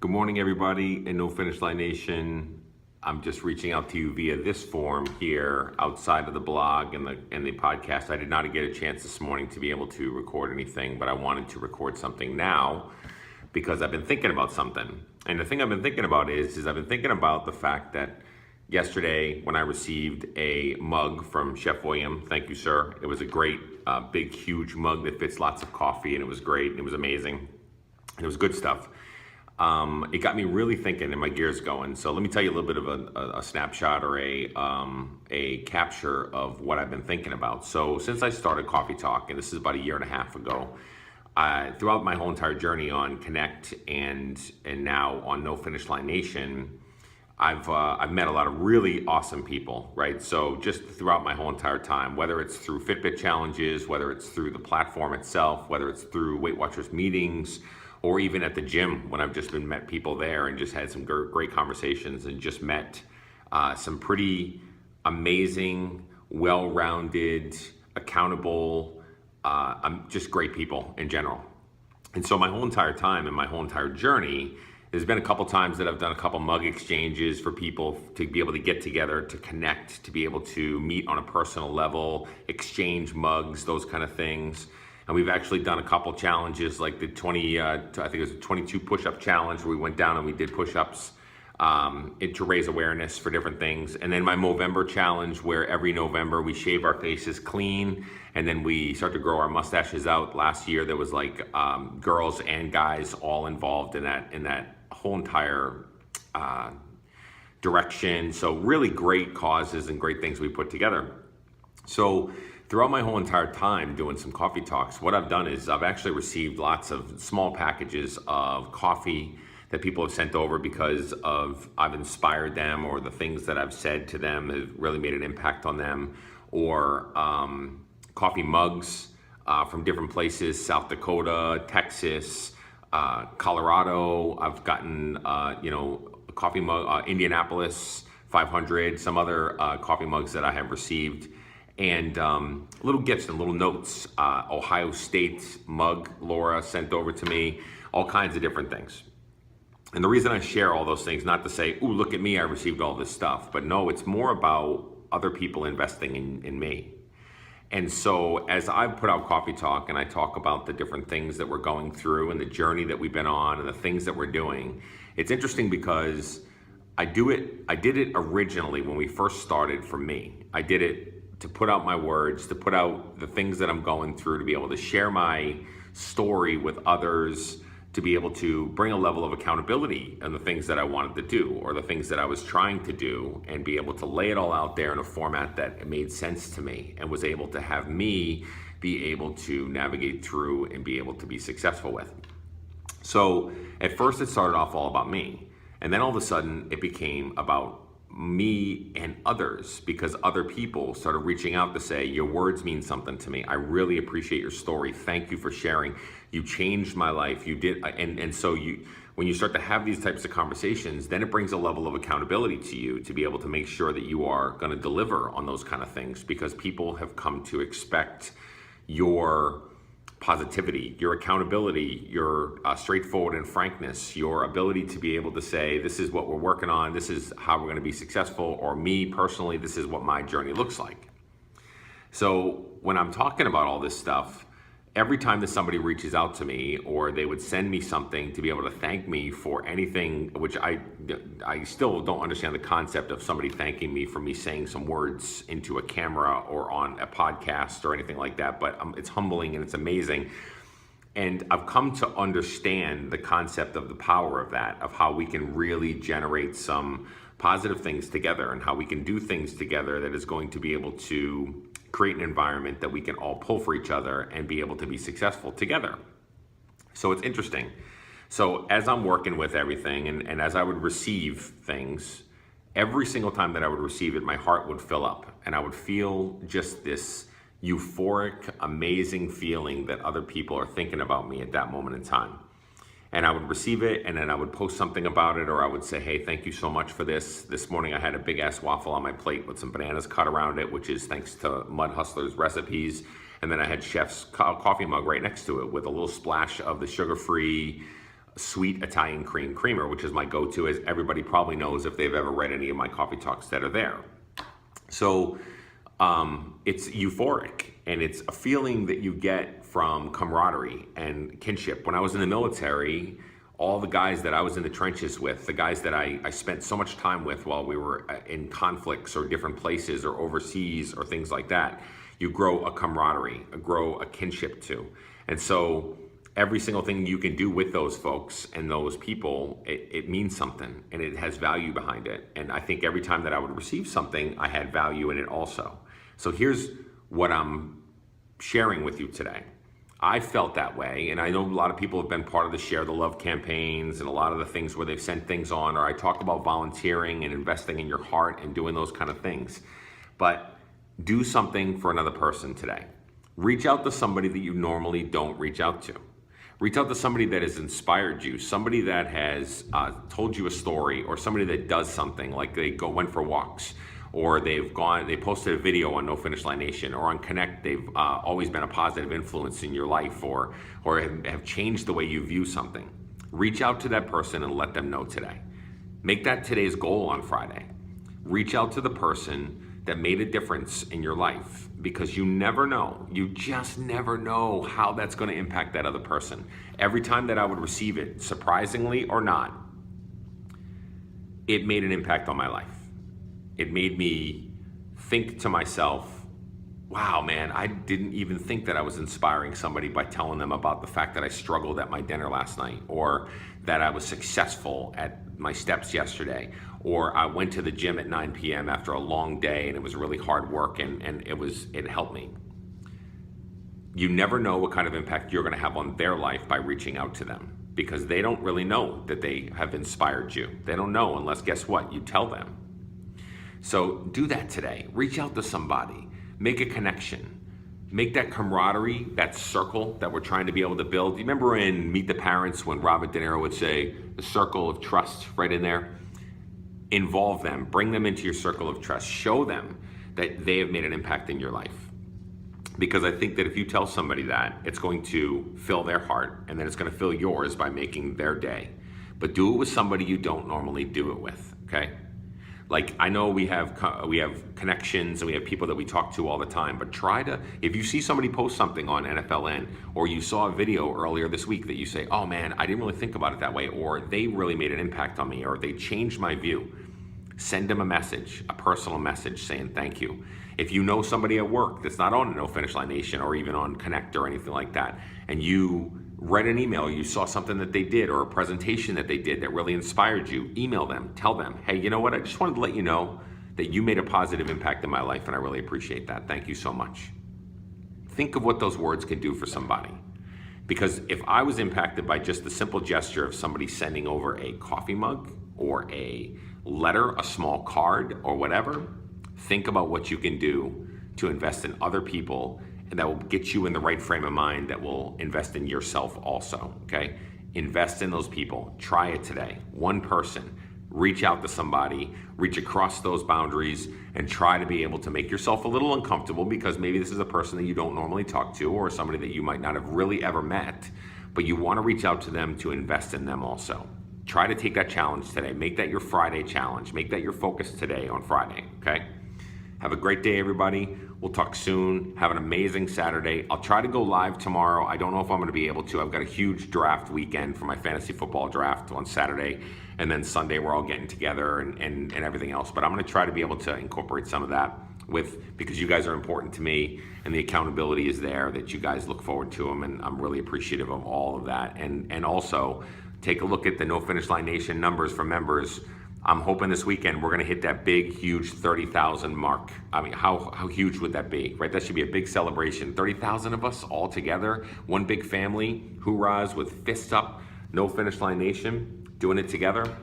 Good morning, everybody in No Finish Line Nation. I'm just reaching out to you via this form here outside of the blog and the podcast. I did not get a chance this morning to be able to record anything, but I wanted to record something now because I've been thinking about something. And the thing I've been thinking about is I've been thinking about the fact that yesterday when I received a mug from Chef William, thank you, sir. It was a great, big, huge mug that fits lots of coffee, and it was great, and it was amazing, and it was good stuff. It got me really thinking and my gears going. So let me tell you a little bit of a snapshot or a capture of what I've been thinking about. So since I started Coffee Talk, and this is about a year and a half ago, throughout my whole entire journey on Connect and now on No Finish Line Nation, I've met a lot of really awesome people, right? So just throughout my whole entire time, whether it's through Fitbit challenges, whether it's through the platform itself, whether it's through Weight Watchers meetings, or even at the gym when I've just met people there and just had some great conversations and just met some pretty amazing, well-rounded, accountable, just great people in general. And so my whole entire time and my whole entire journey, there's been a couple times that I've done a couple mug exchanges for people to be able to get together, to connect, to be able to meet on a personal level, exchange mugs, those kind of things. And we've actually done a couple challenges like the I think it was a 22 push-up challenge where we went down and we did push-ups to raise awareness for different things. And then my Movember challenge where every November we shave our faces clean and then we start to grow our mustaches out. Last year there was like girls and guys all involved in that whole entire direction. So really great causes and great things we put together. So throughout my whole entire time doing some coffee talks, what I've done is I've actually received lots of small packages of coffee that people have sent over because I've inspired them, or the things that I've said to them have really made an impact on them, or coffee mugs from different places, South Dakota, Texas, Colorado. I've gotten a coffee mug, Indianapolis 500, some other coffee mugs that I have received. And little gifts and little notes. Ohio State mug Laura sent over to me, all kinds of different things. And the reason I share all those things, not to say, ooh, look at me, I received all this stuff, but no, it's more about other people investing in me. And so as I put out Coffee Talk and I talk about the different things that we're going through and the journey that we've been on and the things that we're doing, it's interesting because I did it originally when we first started for me. I did it to put out my words, to put out the things that I'm going through, to be able to share my story with others, to be able to bring a level of accountability on the things that I wanted to do or the things that I was trying to do, and be able to lay it all out there in a format that made sense to me and was able to have me be able to navigate through and be able to be successful with. So at first it started off all about me, and then all of a sudden it became about me and others, because other people started reaching out to say, your words mean something to me. I really appreciate your story. Thank you for sharing. You changed my life. You did. And so when you start to have these types of conversations, then it brings a level of accountability to you to be able to make sure that you are going to deliver on those kind of things, because people have come to expect your positivity, your accountability, your straightforward and frankness, your ability to be able to say, this is what we're working on, this is how we're going to be successful, or me personally, this is what my journey looks like. So when I'm talking about all this stuff, every time that somebody reaches out to me, or they would send me something to be able to thank me for anything, which I still don't understand the concept of somebody thanking me for me saying some words into a camera or on a podcast or anything like that, but it's humbling and it's amazing. And I've come to understand the concept of the power of that, of how we can really generate some positive things together and how we can do things together that is going to be able to create an environment that we can all pull for each other and be able to be successful together. So it's interesting. So as I'm working with everything and as I would receive things, every single time that I would receive it, my heart would fill up and I would feel just this euphoric, amazing feeling that other people are thinking about me at that moment in time. And I would receive it, and then I would post something about it, or I would say, hey, thank you so much for this. This morning I had a big ass waffle on my plate with some bananas cut around it, which is thanks to Mud Hustler's recipes. And then I had Chef's coffee mug right next to it with a little splash of the sugar-free sweet Italian cream creamer, which is my go-to, as everybody probably knows if they've ever read any of my coffee talks that are there. So it's euphoric, and it's a feeling that you get from camaraderie and kinship. When I was in the military, all the guys that I was in the trenches with, the guys that I spent so much time with while we were in conflicts or different places or overseas or things like that, you grow a camaraderie, grow a kinship to. And so every single thing you can do with those folks and those people, it means something, and it has value behind it. And I think every time that I would receive something, I had value in it also. So here's what I'm sharing with you today. I felt that way, and I know a lot of people have been part of the Share the Love campaigns and a lot of the things where they've sent things on, or I talk about volunteering and investing in your heart and doing those kind of things. But do something for another person today. Reach out to somebody that you normally don't reach out to. Reach out to somebody that has inspired you, somebody that has told you a story, or somebody that does something, like they went for walks, or they posted a video on No Finish Line Nation, or on Connect. They've always been a positive influence in your life, or have changed the way you view something. Reach out to that person and let them know today. Make that today's goal on Friday. Reach out to the person that made a difference in your life, because you never know. You just never know how that's going to impact that other person. Every time that I would receive it, surprisingly or not, it made an impact on my life. It made me think to myself, wow, man, I didn't even think that I was inspiring somebody by telling them about the fact that I struggled at my dinner last night, or that I was successful at my steps yesterday, or I went to the gym at 9 p.m. after a long day and it was really hard work, and it helped me. You never know what kind of impact you're going to have on their life by reaching out to them, because they don't really know that they have inspired you. They don't know unless, guess what, you tell them. So do that today. Reach out to somebody. Make a connection. Make that camaraderie, that circle that we're trying to be able to build. Do you remember in Meet the Parents when Robert De Niro would say, the circle of trust right in there? Involve them. Bring them into your circle of trust. Show them that they have made an impact in your life. Because I think that if you tell somebody that, it's going to fill their heart, and then it's going to fill yours by making their day. But do it with somebody you don't normally do it with, okay? Like, I know we have connections and we have people that we talk to all the time, but try to, if you see somebody post something on NFLN, or you saw a video earlier this week that you say, oh man, I didn't really think about it that way, or they really made an impact on me, or they changed my view, send them a message, a personal message saying thank you. If you know somebody at work that's not on No Finish Line Nation or even on Connect or anything like that, and you read an email, you saw something that they did or a presentation that they did that really inspired you, email them, tell them, hey, you know what, I just wanted to let you know that you made a positive impact in my life, and I really appreciate that. Thank you so much. Think of what those words can do for somebody. Because if I was impacted by just the simple gesture of somebody sending over a coffee mug or a letter, a small card or whatever, think about what you can do to invest in other people, and that will get you in the right frame of mind that will invest in yourself also, okay? Invest in those people. Try it today. One person. Reach out to somebody, reach across those boundaries, and try to be able to make yourself a little uncomfortable, because maybe this is a person that you don't normally talk to, or somebody that you might not have really ever met, but you want to reach out to them to invest in them also. Try to take that challenge today. Make that your Friday challenge. Make that your focus today on Friday, okay? Have a great day, everybody. We'll talk soon. Have an amazing Saturday. I'll try to go live tomorrow. I don't know if I'm going to be able to. I've got a huge draft weekend for my fantasy football draft on Saturday, and then Sunday we're all getting together and everything else. But I'm going to try to be able to incorporate some of that because you guys are important to me, and the accountability is there that you guys look forward to them, and I'm really appreciative of all of that. And also take a look at the No Finish Line Nation numbers for members. I'm hoping this weekend we're going to hit that big, huge 30,000 mark. I mean, how huge would that be, right? That should be a big celebration. 30,000 of us all together, one big family, hoorahs with fists up, No Finish Line Nation, doing it together.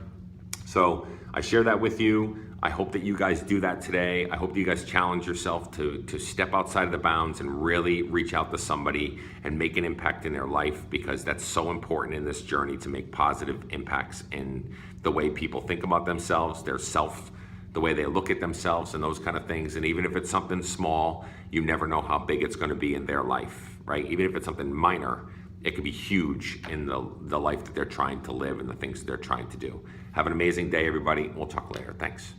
So I share that with you. I hope that you guys do that today. I hope that you guys challenge yourself to step outside of the bounds and really reach out to somebody and make an impact in their life, because that's so important in this journey to make positive impacts in the way people think about themselves, their self, the way they look at themselves, and those kind of things. And even if it's something small, you never know how big it's going to be in their life, right? Even if it's something minor, it could be huge in the life that they're trying to live and the things that they're trying to do. Have an amazing day, everybody. We'll talk later. Thanks.